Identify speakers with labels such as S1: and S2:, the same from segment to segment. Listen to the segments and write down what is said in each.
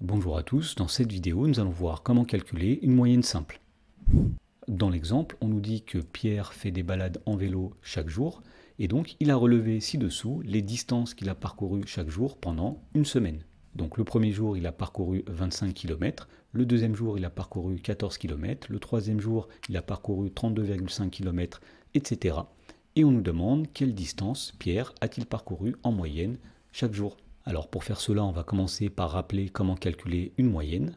S1: Bonjour à tous, dans cette vidéo nous allons voir comment calculer une moyenne simple. Dans l'exemple, on nous dit que Pierre fait des balades en vélo chaque jour et donc il a relevé ci-dessous les distances qu'il a parcourues chaque jour pendant une semaine. Donc le premier jour il a parcouru 25 km, le deuxième jour il a parcouru 14 km, le troisième jour il a parcouru 32,5 km, etc. Et on nous demande quelle distance Pierre a-t-il parcouru en moyenne chaque jour. Alors pour faire cela, on va commencer par rappeler comment calculer une moyenne.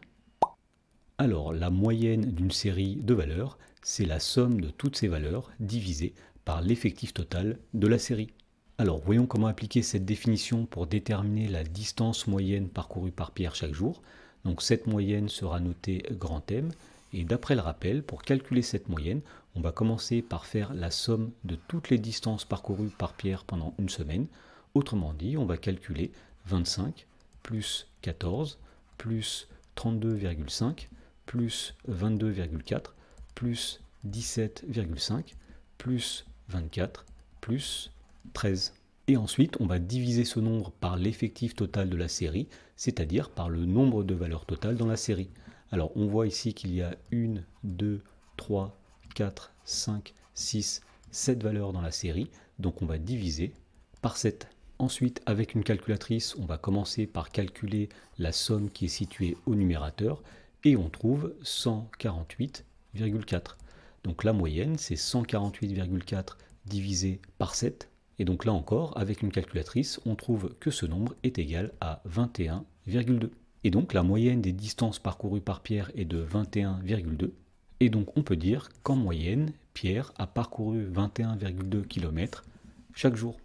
S1: Alors la moyenne d'une série de valeurs, c'est la somme de toutes ces valeurs divisée par l'effectif total de la série. Alors voyons comment appliquer cette définition pour déterminer la distance moyenne parcourue par Pierre chaque jour. Donc cette moyenne sera notée grand M, et d'après le rappel, pour calculer cette moyenne, on va commencer par faire la somme de toutes les distances parcourues par Pierre pendant une semaine. Autrement dit, on va calculer 25 plus 14 plus 32,5 plus 22,4 plus 17,5 plus 24 plus 13. Et ensuite, on va diviser ce nombre par l'effectif total de la série, c'est-à-dire par le nombre de valeurs totales dans la série. Alors, on voit ici qu'il y a 1, 2, 3, 4, 5, 6, 7 valeurs dans la série, donc on va diviser par 7. Ensuite, avec une calculatrice, on va commencer par calculer la somme qui est située au numérateur et on trouve 148,4. Donc la moyenne, c'est 148,4 divisé par 7. Et donc là encore, avec une calculatrice, on trouve que ce nombre est égal à 21,2. Et donc la moyenne des distances parcourues par Pierre est de 21,2. Et donc on peut dire qu'en moyenne, Pierre a parcouru 21,2 km chaque jour.